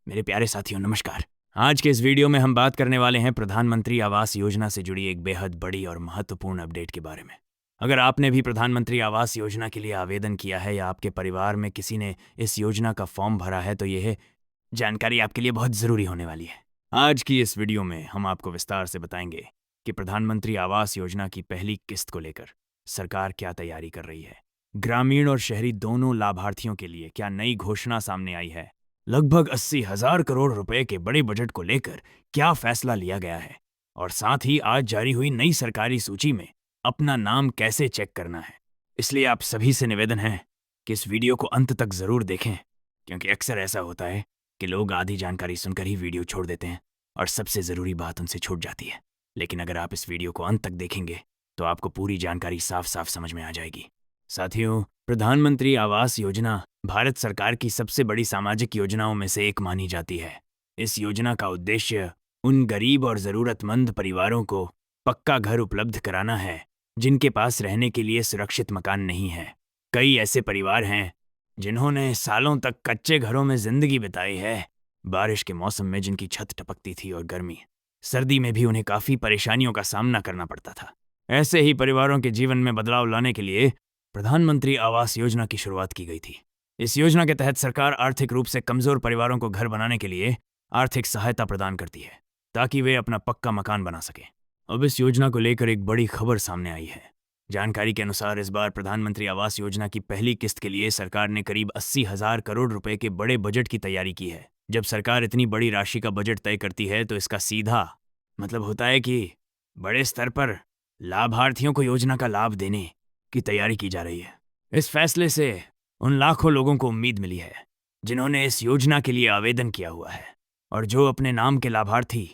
मेरे प्यारे साथियों, नमस्कार। आज के इस वीडियो में हम बात करने वाले हैं प्रधानमंत्री आवास योजना से जुड़ी एक बेहद बड़ी और महत्वपूर्ण अपडेट के बारे में। अगर आपने भी प्रधानमंत्री आवास योजना के लिए आवेदन किया है या आपके परिवार में किसी ने इस योजना का फॉर्म भरा है तो यह जानकारी आपके लिए बहुत ज़रूरी होने वाली है। आज की इस वीडियो में हम आपको विस्तार से बताएंगे कि प्रधानमंत्री आवास योजना की पहली किस्त को लेकर सरकार क्या तैयारी कर रही है, ग्रामीण और शहरी दोनों लाभार्थियों के लिए क्या नई घोषणा सामने आई है, लगभग 80,000 करोड़ रुपए के बड़े बजट को लेकर क्या फैसला लिया गया है, और साथ ही आज जारी हुई नई सरकारी सूची में अपना नाम कैसे चेक करना है। इसलिए आप सभी से निवेदन है कि इस वीडियो को अंत तक जरूर देखें, क्योंकि अक्सर ऐसा होता है कि लोग आधी जानकारी सुनकर ही वीडियो छोड़ देते हैं और सबसे ज़रूरी बात उनसे छूट जाती है। लेकिन अगर आप इस वीडियो को अंत तक देखेंगे तो आपको पूरी जानकारी साफ साफ समझ में आ जाएगी। साथियों, प्रधानमंत्री आवास योजना भारत सरकार की सबसे बड़ी सामाजिक योजनाओं में से एक मानी जाती है। इस योजना का उद्देश्य उन गरीब और ज़रूरतमंद परिवारों को पक्का घर उपलब्ध कराना है जिनके पास रहने के लिए सुरक्षित मकान नहीं है। कई ऐसे परिवार हैं जिन्होंने सालों तक कच्चे घरों में जिंदगी बिताई है, बारिश के मौसम में जिनकी छत टपकती थी और गर्मी सर्दी में भी उन्हें काफ़ी परेशानियों का सामना करना पड़ता था। ऐसे ही परिवारों के जीवन में बदलाव लाने के लिए प्रधानमंत्री आवास योजना की शुरुआत की गई थी। इस योजना के तहत सरकार आर्थिक रूप से कमज़ोर परिवारों को घर बनाने के लिए आर्थिक सहायता प्रदान करती है ताकि वे अपना पक्का मकान बना सकें। अब इस योजना को लेकर एक बड़ी खबर सामने आई है। जानकारी के अनुसार इस बार प्रधानमंत्री आवास योजना की पहली किस्त के लिए सरकार ने करीब 80,000 करोड़ रुपए के बड़े बजट की तैयारी की है। जब सरकार इतनी बड़ी राशि का बजट तय करती है तो इसका सीधा मतलब होता है कि बड़े स्तर पर लाभार्थियों को योजना का लाभ देने की तैयारी की जा रही है। इस फैसले से उन लाखों लोगों को उम्मीद मिली है जिन्होंने इस योजना के लिए आवेदन किया हुआ है और जो अपने नाम के लाभार्थी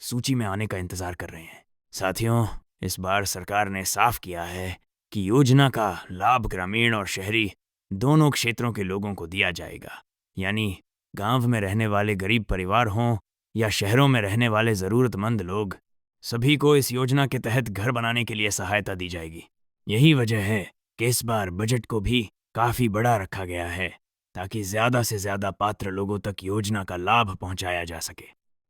सूची में आने का इंतजार कर रहे हैं। साथियों, इस बार सरकार ने साफ किया है कि योजना का लाभ ग्रामीण और शहरी दोनों क्षेत्रों के लोगों को दिया जाएगा, यानी गांव में रहने वाले गरीब परिवार हों या शहरों में रहने वाले ज़रूरतमंद लोग, सभी को इस योजना के तहत घर बनाने के लिए सहायता दी जाएगी। यही वजह है कि इस बार बजट को भी काफ़ी बड़ा रखा गया है ताकि ज़्यादा से ज़्यादा पात्र लोगों तक योजना का लाभ पहुंचाया जा सके।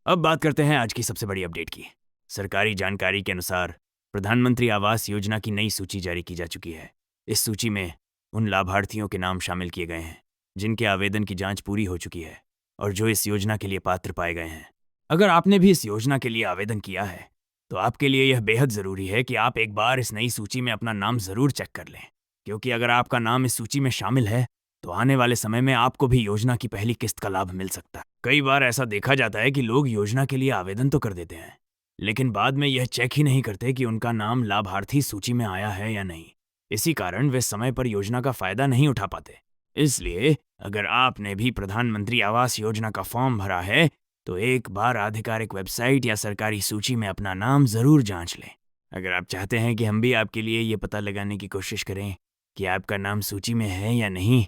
अब बात करते हैं आज की सबसे बड़ी अपडेट की। सरकारी जानकारी के अनुसार प्रधानमंत्री आवास योजना की नई सूची जारी की जा चुकी है। इस सूची में उन लाभार्थियों के नाम शामिल किए गए हैं जिनके आवेदन की जांच पूरी हो चुकी है और जो इस योजना के लिए पात्र पाए गए हैं। अगर आपने भी इस योजना के लिए आवेदन किया है तो आपके लिए यह बेहद ज़रूरी है कि आप एक बार इस नई सूची में अपना नाम ज़रूर चेक कर लें, क्योंकि अगर आपका नाम इस सूची में शामिल है तो आने वाले समय में आपको भी योजना की पहली किस्त का लाभ मिल सकता है। कई बार ऐसा देखा जाता है कि लोग योजना के लिए आवेदन तो कर देते हैं लेकिन बाद में यह चेक ही नहीं करते कि उनका नाम लाभार्थी सूची में आया है या नहीं। इसी कारण वे समय पर योजना का फायदा नहीं उठा पाते। इसलिए अगर आपने भी प्रधानमंत्री आवास योजना का फॉर्म भरा है तो एक बार आधिकारिक वेबसाइट या सरकारी सूची में अपना नाम ज़रूर जांच लें। अगर आप चाहते हैं कि हम भी आपके लिए ये पता लगाने की कोशिश करें कि आपका नाम सूची में है या नहीं,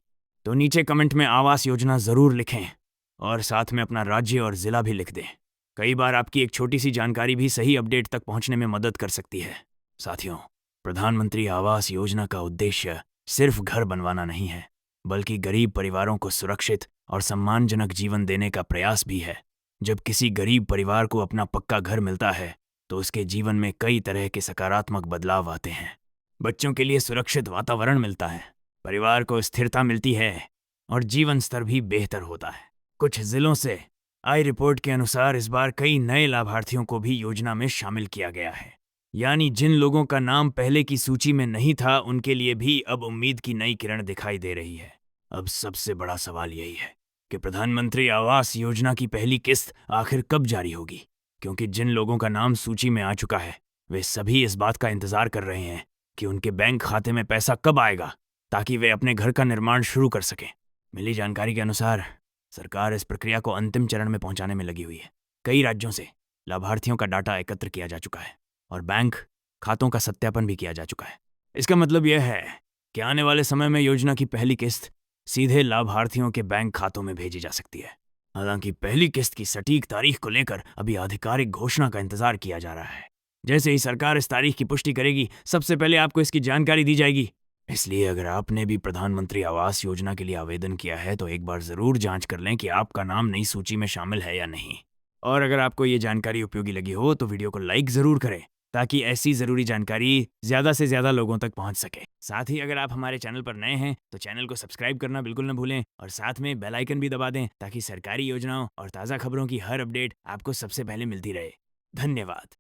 तो नीचे कमेंट में आवास योजना ज़रूर लिखें और साथ में अपना राज्य और ज़िला भी लिख दें। कई बार आपकी एक छोटी सी जानकारी भी सही अपडेट तक पहुंचने में मदद कर सकती है। साथियों, प्रधानमंत्री आवास योजना का उद्देश्य सिर्फ घर बनवाना नहीं है, बल्कि गरीब परिवारों को सुरक्षित और सम्मानजनक जीवन देने का प्रयास भी है। जब किसी गरीब परिवार को अपना पक्का घर मिलता है तो उसके जीवन में कई तरह के सकारात्मक बदलाव आते हैं। बच्चों के लिए सुरक्षित वातावरण मिलता है, परिवार को स्थिरता मिलती है और जीवन स्तर भी बेहतर होता है। कुछ जिलों से आई रिपोर्ट के अनुसार इस बार कई नए लाभार्थियों को भी योजना में शामिल किया गया है, यानी जिन लोगों का नाम पहले की सूची में नहीं था उनके लिए भी अब उम्मीद की नई किरण दिखाई दे रही है। अब सबसे बड़ा सवाल यही है कि प्रधानमंत्री आवास योजना की पहली किस्त आखिर कब जारी होगी, क्योंकि जिन लोगों का नाम सूची में आ चुका है वे सभी इस बात का इंतजार कर रहे हैं कि उनके बैंक खाते में पैसा कब आएगा ताकि वे अपने घर का निर्माण शुरू कर सकें। मिली जानकारी के अनुसार सरकार इस प्रक्रिया को अंतिम चरण में पहुंचाने में लगी हुई है। कई राज्यों से लाभार्थियों का डाटा एकत्र किया जा चुका है और बैंक खातों का सत्यापन भी किया जा चुका है। इसका मतलब यह है कि आने वाले समय में योजना की पहली किस्त सीधे लाभार्थियों के बैंक खातों में भेजी जा सकती है। हालांकि पहली किस्त की सटीक तारीख को लेकर अभी आधिकारिक घोषणा का इंतजार किया जा रहा है। जैसे ही सरकार इस तारीख की पुष्टि करेगी, सबसे पहले आपको इसकी जानकारी दी जाएगी। इसलिए अगर आपने भी प्रधानमंत्री आवास योजना के लिए आवेदन किया है तो एक बार ज़रूर जांच कर लें कि आपका नाम नई सूची में शामिल है या नहीं। और अगर आपको ये जानकारी उपयोगी लगी हो तो वीडियो को लाइक ज़रूर करें ताकि ऐसी ज़रूरी जानकारी ज़्यादा से ज़्यादा लोगों तक पहुंच सके। साथ ही अगर आप हमारे चैनल पर नए हैं तो चैनल को सब्सक्राइब करना बिल्कुल न भूलें और साथ में बेल आइकन भी दबा दें ताकि सरकारी योजनाओं और ताज़ा खबरों की हर अपडेट आपको सबसे पहले मिलती रहे। धन्यवाद।